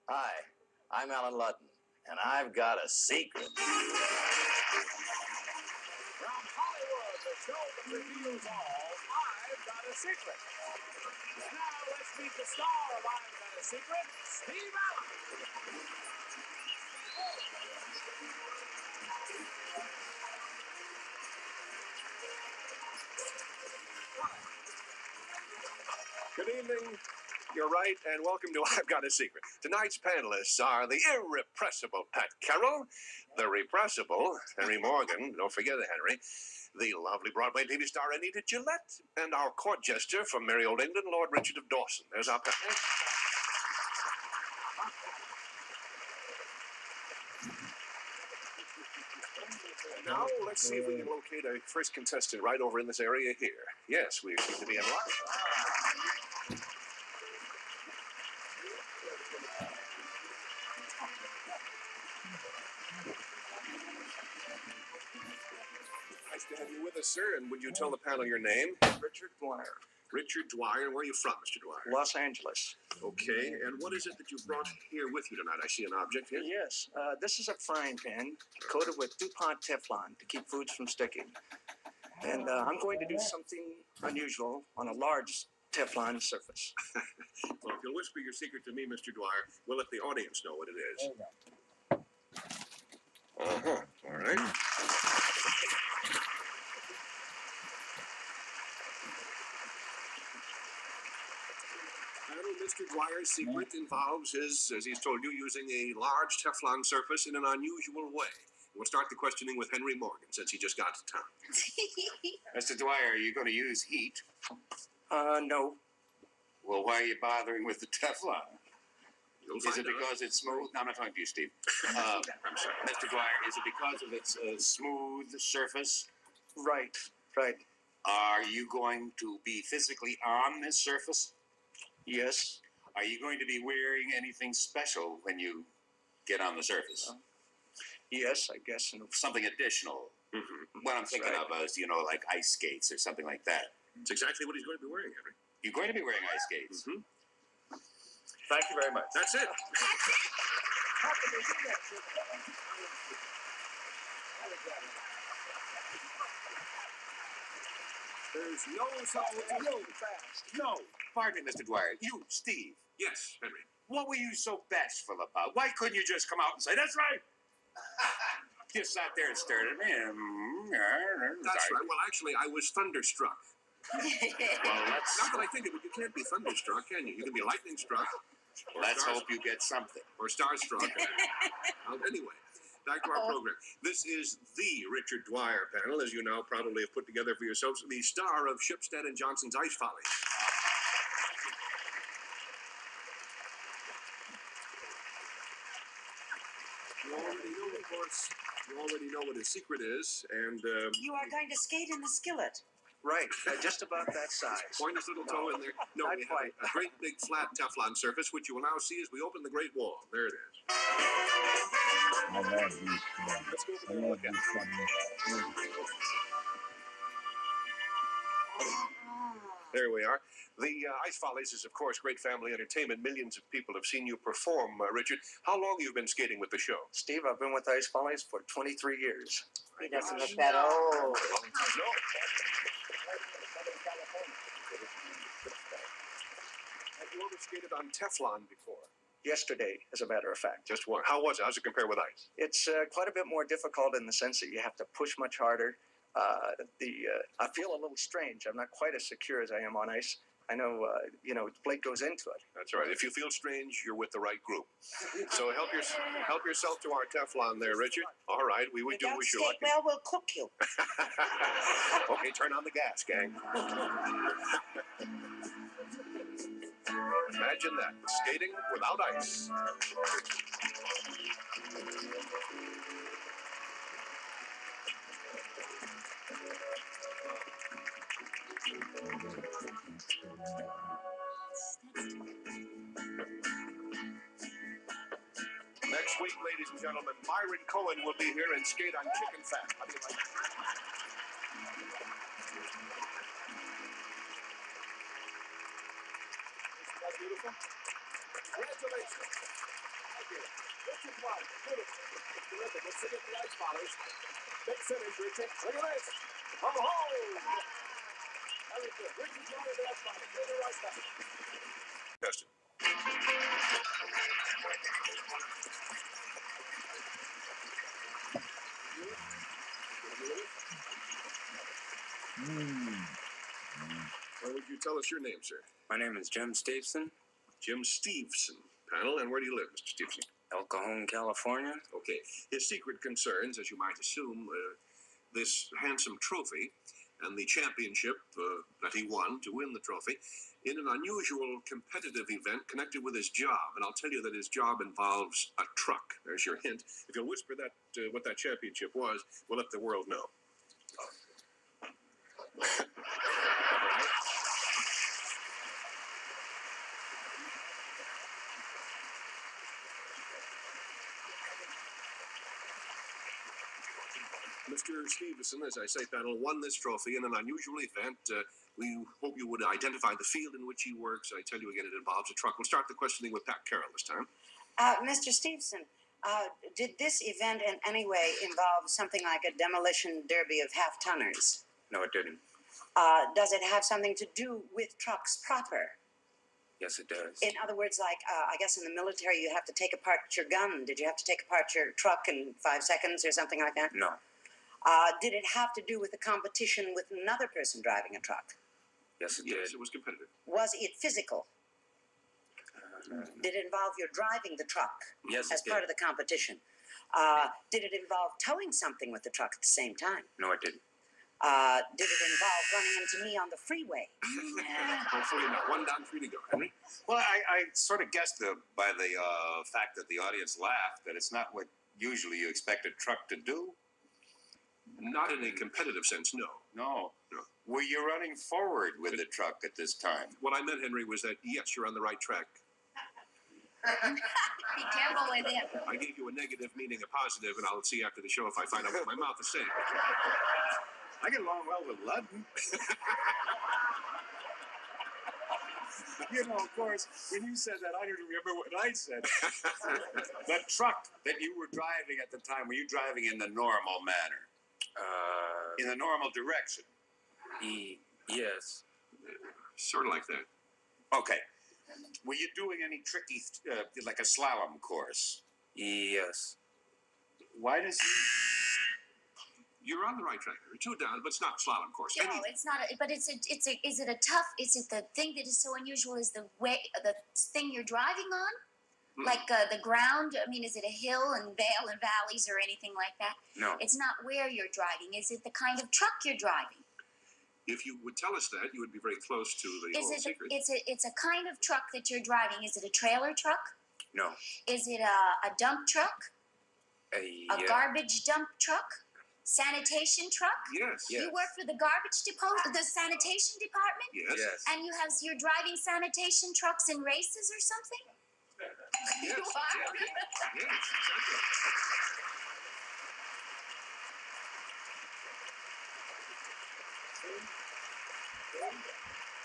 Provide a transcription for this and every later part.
Hi, I'm Allen Ludden, and I've got a secret. From Hollywood, the show that reveals all, I've got a secret. Now let's meet the star of I've Got a Secret, Steve Allen. Good evening. You're right, and welcome to I've Got a Secret. Tonight's panelists are the irrepressible Pat Carroll, the repressible Henry Morgan, don't forget it, Henry, the lovely Broadway TV star Anita Gillette, and our court jester from merry old England, Lord Richard of Dawson. There's our panel. Now, let's see if we can locate a first contestant right over in this area here. Yes, we seem to be in luck. Nice to have you with us, sir. And would you tell the panel your name? Richard Dwyer. Richard Dwyer. Where are you from, Mr. Dwyer? Los Angeles. Okay. And what is it that you brought here with you tonight? I see an object here. Yes, this is a frying pan coated with DuPont Teflon to keep foods from sticking. And I'm going to do something unusual on a large Teflon surface. Well, if you'll whisper your secret to me, Mr. Dwyer, we'll let the audience know what it is. Uh-huh. All right. Mr. Dwyer's secret involves his, as he's told you, using a large Teflon surface in an unusual way. We'll start the questioning with Henry Morgan, since he just got to town. Mr. Dwyer, are you going to use heat? No. Well, why are you bothering with the Teflon? Is it because it's smooth? No, I'm not talking to you, Steve. Mr. Dwyer, is it because of its smooth surface? Right. Are you going to be physically on this surface? Yes. Are you going to be wearing anything special when you get on the surface? Yes, I guess. Something additional. Mm-hmm. What I'm thinking of is, like ice skates or something like that. It's exactly what he's going to be wearing, Henry. You're going to be wearing ice skates. Mm-hmm. Thank you very much. That's it. There's no No. Pardon me, Mr. Dwyer. You, Steve. Yes, Henry. What were you so bashful about? Why couldn't you just come out and say, that's right? Just sat there and stared at me. That's right. Well, actually, I was thunderstruck. Well, let's... Not that I think of it, you can't be thunderstruck, can you? You can be lightning struck. Let's hope you get something. Or starstruck. Anyway, back to our program. This is the Richard Dwyer panel, as you now probably have put together for yourselves, the star of Shipstead and Johnson's Ice Follies. You already know, of course, what his secret is, and... You are going to skate in the skillet. Right, just about that size. Point his little toe in there. No, we have a great big flat Teflon surface, which you will now see as we open the Great Wall. There it is. I love these. Let's go over there and look at it. There we are. The Ice Follies is, of course, great family entertainment. Millions of people have seen you perform, Richard. How long have you been skating with the show? Steve, I've been with Ice Follies for 23 years. He doesn't look that old. No. Have you ever skated on Teflon before? Yesterday, as a matter of fact. Just one. How was it? How's it compare with ice? It's quite a bit more difficult in the sense that you have to push much harder. I feel a little strange. I'm not quite as secure as I am on ice. I know, the blade goes into it. That's right. If you feel strange, you're with the right group. So help yourself to our Teflon there, Richard. All right, we would do wish you luck. Well, we'll cook you. Okay, turn on the gas, gang. Imagine that, skating without ice. Next week, ladies and gentlemen, Myron Cohen will be here and skate on chicken fat. How do you like that? Isn't that beautiful? Congratulations. Thank you. Richard White. Beautiful. Terrific. Let's see if the ice ballers. Big finish, Richard. Look at this. Ho, ho. Very good. Richard White and the ice ballers. We'll be right back. Justin. Well, would you tell us your name, sir? My name is Jim Stevenson, Jim Stevenson. Panel, and where do you live, Mr. Stevenson? El Cajon, California. Okay. His secret concerns, as you might assume, this handsome trophy and the championship that he won to win the trophy in an unusual competitive event connected with his job. And I'll tell you that his job involves a truck. There's your hint. If you'll whisper that what that championship was, we'll let the world know. Mr. Stevenson, as I say, panel, won this trophy in an unusual event. We hope you would identify the field in which he works. I tell you again, it involves a truck. We'll start the questioning with Pat Carroll this time. Mr. Stevenson, did this event in any way involve something like a demolition derby of half-tonners? No, it didn't. Does it have something to do with trucks proper? Yes, it does. In other words, like, I guess in the military you have to take apart your gun. Did you have to take apart your truck in 5 seconds or something like that? No. Did it have to do with a competition with another person driving a truck? Yes, it Yes, did. it was competitive. Was it physical? Did it involve your driving the truck Yes, as it part did. of the competition? Did it involve towing something with the truck at the same time? No, it didn't. Did it involve running into me on the freeway? Hopefully not. 1 down, 3 to go. Henry? Well, I sort of guessed by the fact that the audience laughed that it's not what usually you expect a truck to do. Not in a competitive sense, no. No. No. Were you running forward with the truck at this time? What I meant, Henry, was that, yes, you're on the right track. Be careful with it. I gave you a negative meaning a positive, and I'll see after the show if I find out what my mouth is saying. I get along well with Ludden. You know, of course, when you said that, I don't remember what I said. The truck that you were driving at the time, were you driving in the normal manner? In the normal direction? Yes. Sort of like that. Okay. Were you doing any tricky, like a slalom course? Yes. Why does he... You're on the right track. You're 2 down, but it's not a slalom course. No, it's not. But is it a tough? Is it the thing that is so unusual? Is the thing you're driving on? Like the ground? I mean, is it a hill and vale and valleys or anything like that? No. It's not where you're driving. Is it the kind of truck you're driving? If you would tell us that, you would be very close to the whole secret. It's a kind of truck that you're driving. Is it a trailer truck? No. Is it a dump truck? A Yeah. garbage dump truck? Sanitation truck? Yes. Yes. You work for the garbage depot, the sanitation department? Yes. Yes. And you're driving sanitation trucks in races or something? Yes. You are? Yes, exactly.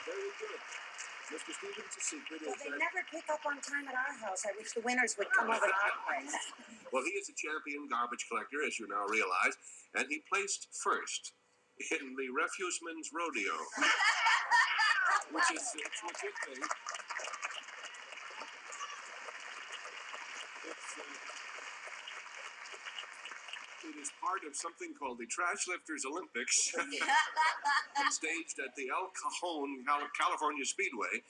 Very good. Mr. Stevens' secret Well, is they that... never pick up on time at our house. I wish the winners would come over to our place. Well, he is a champion garbage collector, as you now realize, and he placed first in the Refuseman's Rodeo, which is a legit thing. It is part of something called the Trash Lifters Olympics, staged at the El Cajon, California Speedway.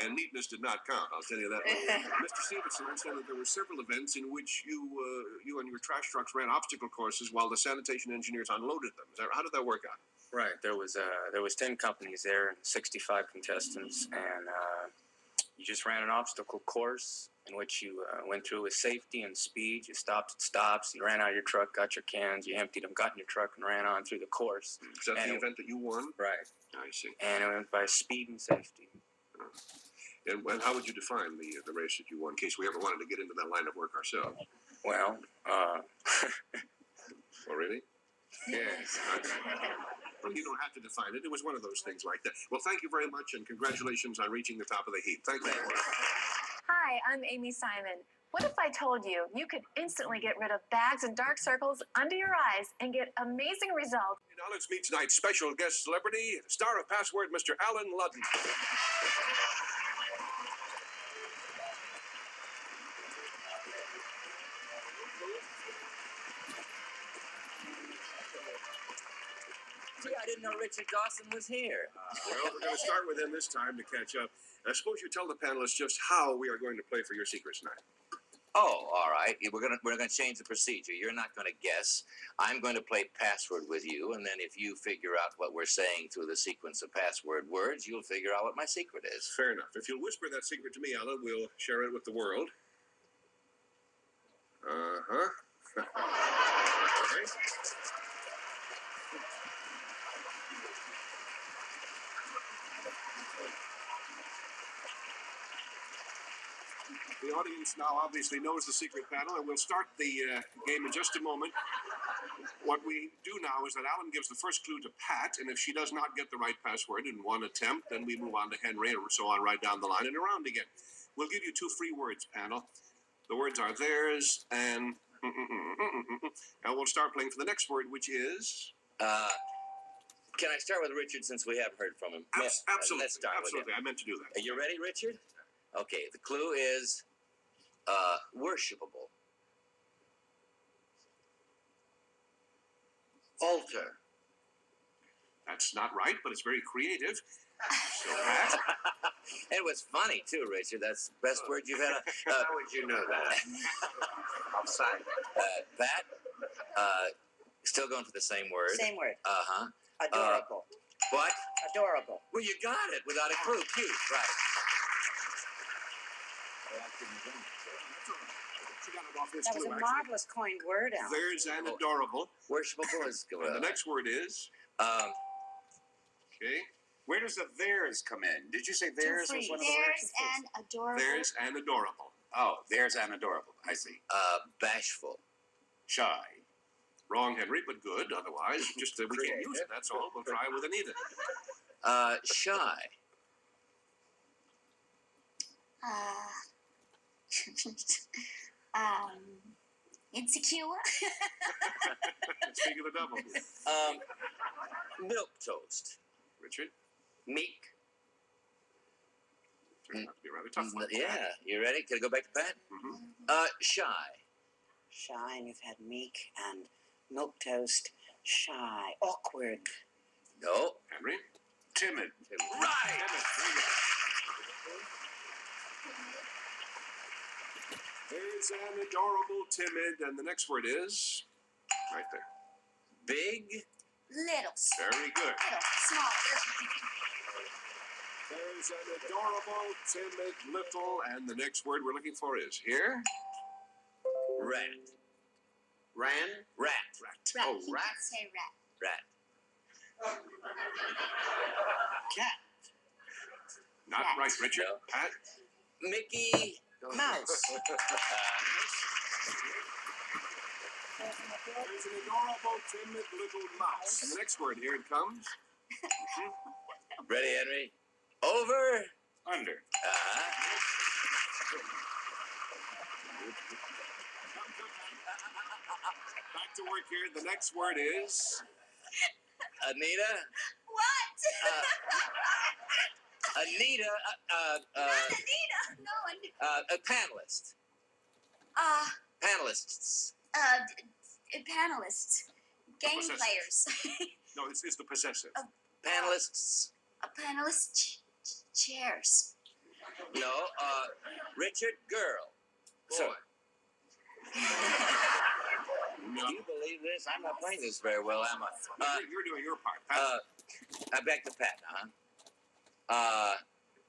And neatness did not count, I'll tell you that. Mr. Stevenson, I understand that there were several events in which you and your trash trucks ran obstacle courses while the sanitation engineers unloaded them. How did that work out? Right. There was 10 companies there and 65 contestants, and you just ran an obstacle course in which you went through with safety and speed. You stopped at stops. You ran out of your truck, got your cans, you emptied them, got in your truck, and ran on through the course. Is that the event that you won? Right. I see. And it went by speed and safety. And how would you define the race that you won, in case we ever wanted to get into that line of work ourselves? Well, Oh, really? yes. Well, you don't have to define it. It was one of those things like that. Well, thank you very much, and congratulations on reaching the top of the heap. Thank you. Hi, Hi, I'm Amy Simon. What if I told you you could instantly get rid of bags and dark circles under your eyes and get amazing results? Now let's meet tonight's special guest celebrity, star of Password, Mr. Allen Ludden. Gee, I didn't know Richard Dawson was here. Well, we're going to start with him this time to catch up. I suppose you tell the panelists just how we are going to play for your secrets tonight. Oh, all right. We're gonna change the procedure. You're not gonna guess. I'm going to play password with you, and then if you figure out what we're saying through the sequence of password words, you'll figure out what my secret is. Fair enough. If you'll whisper that secret to me, Alan, we'll share it with the world. Uh-huh. All right. The audience now obviously knows the secret panel, and we'll start the game in just a moment. What we do now is that Alan gives the first clue to Pat, and if she does not get the right password in one attempt, then we move on to Henry and so on right down the line and around again. We'll give you 2 free words, panel. The words are theirs and... And we'll start playing for the next word, which is... Can I start with Richard since we haven't heard from him? Absolutely. Let's start with him. I meant to do that. Are you ready, Richard? Okay, the clue is worshipable. Altar. That's not right, but it's very creative. So, Pat? It was funny, too, Richard. That's the best word you've had. How would you know that? Outside. Pat, still going for the same word. Same word. Uh-huh. Adorable. What? Adorable. Well, you got it without a clue. Cute, right. She got it off this That was clue, a actually. marvelous coined word, Alan. There's an adorable. Worshipable is good. And the next word is... Okay. Where does the theirs come in? Did you say theirs was one of the There's words? an adorable. There's an adorable. Oh, there's an adorable. I see. Bashful. Shy. Wrong, Henry, but good. Otherwise, just we can't use it. That's all. We'll try with Anita. Shy. Insecure. Speak of the devil. Milk toast. Richard? Meek. Turned out to be a rather tough one. Yeah, you ready? Can I go back to Pat? Mm-hmm. Shy. Shy, and you've had meek and milquetoast. Shy. Awkward. No. Henry? Timid. Right. Timid. Very good. There's an adorable, timid, and the next word is right there. Big. Little. Very good. Little. Small. There's an adorable, timid, little, and the next word we're looking for is here. Rat. Ran? Rat. Rat. Oh, You rat. can say rat. Rat. Cat. Not Rat. right, Richard. No. Pat? Mickey. Mouse. There's an adorable, timid, little mouse. And the next word, here it comes. Ready, Henry? Over. Under. Back to work here. The next word is... Anita. What? Anita. Not Anita. No one. A panelist. Panelists. Panelists. Game Possessive. players. No, it's the possessive. Panelists. Panelist chairs. No. Richard. Girl. Boy. No. Do you believe this? I'm not playing this very well, am I? You're doing your part, Pat. Back to Pat, huh?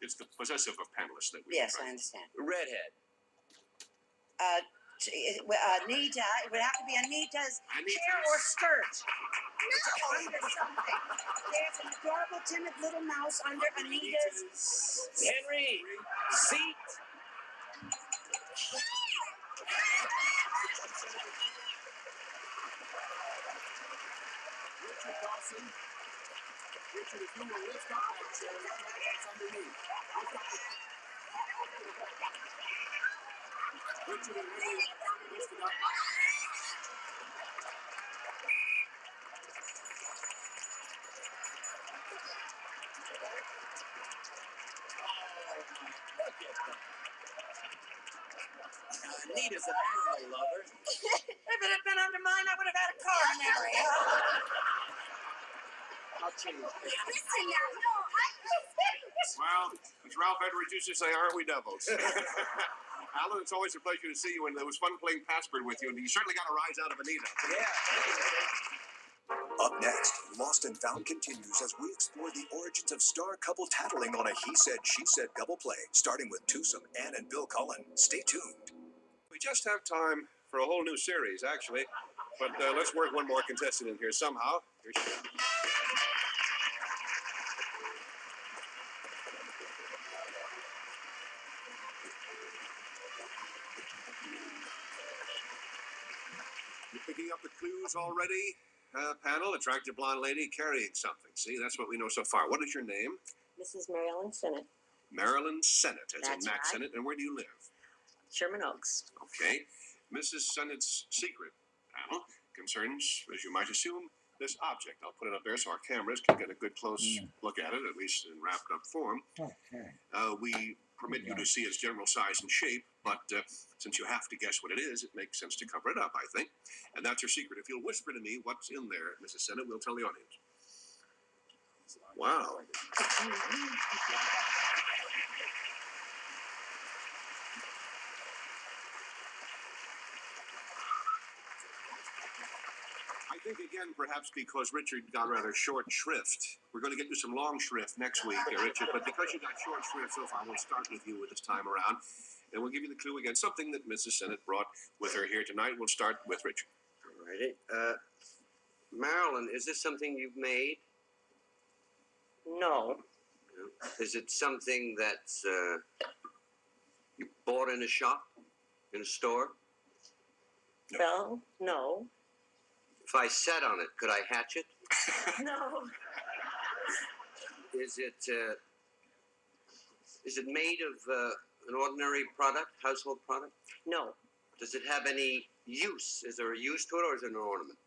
It's the possessive of panelists that we Yes, try. I understand. Redhead. Anita, it would have to be Anita's hair or skirt. No, under something. There's an adorable, timid little mouse under Anita's. Henry. Seat. Richard Dawson. Richard, if you will lift up that chair, that's underneath. Lift up the... Richard and Henry lifted up. Nita's an animal lover. If it had been under mine, I would have had a coronary. I'll change. Listen now, no, Well, as Ralph Edwards used to say, aren't we devils? Alan, it's always a pleasure to see you, and it was fun playing password with you, and you certainly got a rise out of Anita. Yeah. Up next, Lost and Found continues as we explore the origins of star couple tattling on a he said, she said double play, starting with twosome Ann and Bill Cullen. Stay tuned. We just have time for a whole new series, actually. But let's work one more contestant in here somehow. Here she is. You picking up the clues already? Panel, attractive blonde lady carrying something. See, that's what we know so far. What is your name? Mrs. Mary Ellen Sennett, Marilyn Sennett, as in That's Max right. Sennett. And where do you live? Sherman Oaks. Okay. Mrs. Sennett's secret, panel, concerns, as you might assume, this object. I'll put it up there so our cameras can get a good close look at it, at least in wrapped up form. Okay. We permit you to see its general size and shape, but since you have to guess what it is, it makes sense to cover it up, I think. And that's your secret. If you'll whisper to me what's in there, Mrs. Sennett, we'll tell the audience. Wow. I think, again, perhaps because Richard got rather short shrift. We're going to get you some long shrift next week, Richard, but because you got short shrift so far, we'll start with you this time around. And we'll give you the clue again, something that Mrs. Sennett brought with her here tonight. We'll start with Richard. All righty. Marilyn, is this something you've made? No. Is it something that you bought in a shop, in a store? Well, no. If I sat on it, could I hatch it? No. Is it made of an ordinary product, household product? No. Does it have any use? Is there a use to it, or is it an ornament?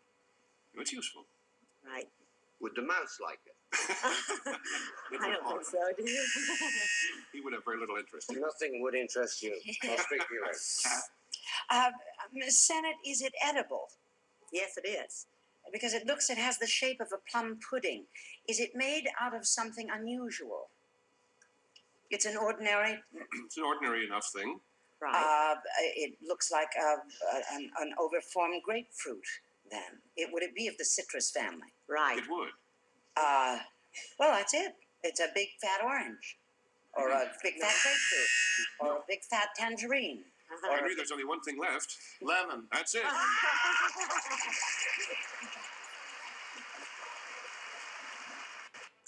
It's useful. Right. Would the mouse like it? It's I don't think so, do you? He would have very little interest in it. Nothing would interest you. I'll speak to you later. Miss Sennett, is it edible? Yes, it is. Because it has the shape of a plum pudding. Is it made out of something unusual? It's an ordinary. It's an ordinary enough thing. Right. It looks like an overformed grapefruit. Then would it be of the citrus family? Right. It would. Well, that's it. It's a big fat orange, or a big fat grapefruit, or a big fat tangerine. Henry, there's only one thing left. Lemon. That's it.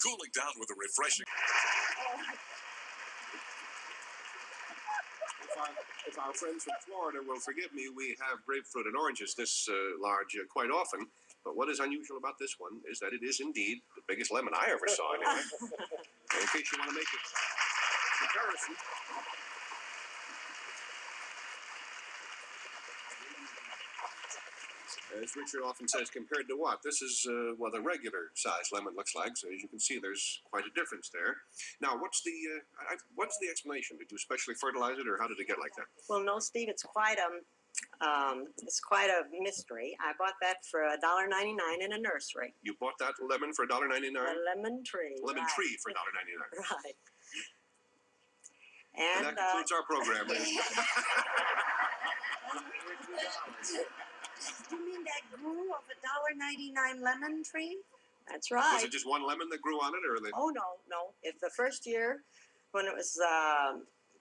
Cooling down with a refreshing. If our friends from Florida will forgive me, we have grapefruit and oranges this large quite often. But what is unusual about this one is that it is indeed the biggest lemon I ever saw. Anyway. In case you want to make a comparison. As Richard often says, compared to what? This is what a regular size lemon looks like. So as you can see, there's quite a difference there. Now, what's the explanation? Did you specially fertilize it, or how did it get like that? Well, no, Steve, it's quite a mystery. I bought that for $1.99 in a nursery. You bought that lemon for $1.99? A lemon tree. Lemon right. tree for $1.99. Right. And that concludes our program. You mean that grew off a $1.99 lemon tree? That's right. Was it just one lemon that grew on it, or they? Oh, no. If the first year when it was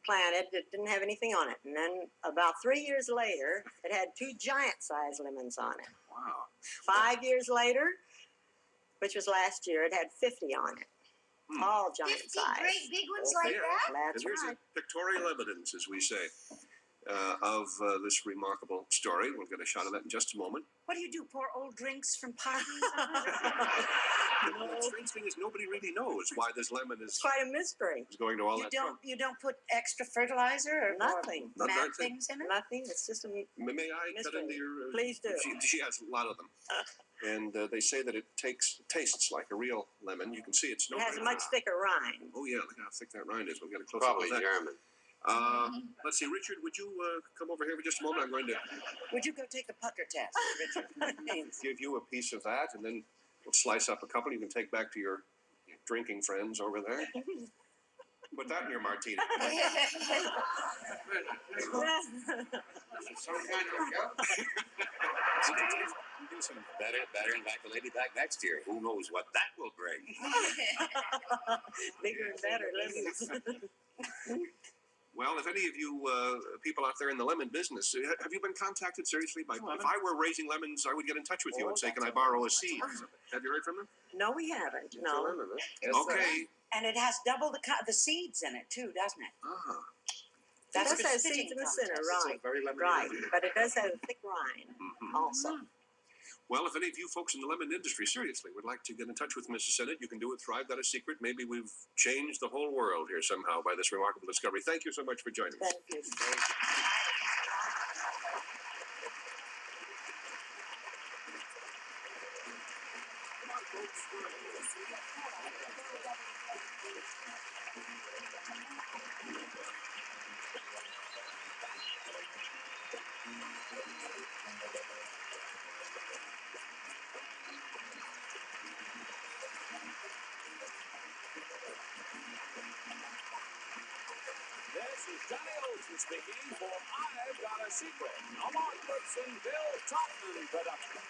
planted, it didn't have anything on it. And then about 3 years later, it had 2 giant-sized lemons on it. Wow. 5 years later, which was last year, it had 50 on it. All giant 50 size. great big ones Oh, like yeah. that? That's And here's right. a pictorial evidence, as we say, of this remarkable story. We'll get a shot of that in just a moment. What do you do? Pour old drinks from parties? The strange thing is nobody really knows why this lemon It's quite a mystery. is going to all that trouble. You don't put extra fertilizer or Nothing. Not mat that thing. things in it? Nothing. It's just a May I cut into your? Please do. She has a lot of them, and they say that it tastes like a real lemon. You can see it's no. It has a much thicker rind. Oh yeah, look how thick that rind is. We'll get a close Probably up of that. German. Let's see, Richard. Would you come over here for just a moment? I'm going to Would you go take the pucker test, Richard? give you a piece of that, and then we'll slice up a couple. You can take back to your drinking friends over there. Put that in your martini. Some kind of joke. Do some better invite the lady back next year. Who knows what that will bring? Bigger and better lemons. Well, if any of you people out there in the lemon business, have you been contacted seriously by? If I were raising lemons, I would get in touch with you and say, "Can I borrow a seed?" Have you heard from them? No, we haven't. No. Okay. And it has double the seeds in it too, doesn't it? It does have seeds in the center, right? Right, but it does have a thick rind also. Well, if any of you folks in the lemon industry seriously would like to get in touch with Mrs. Sinnott, you can do it through I've Got a Secret. Maybe we've changed the whole world here somehow by this remarkable discovery. Thank you so much for joining us. Thank you. This is Johnny Olsen speaking for I've Got a Secret, a Mark Goodson, Bill Topman production.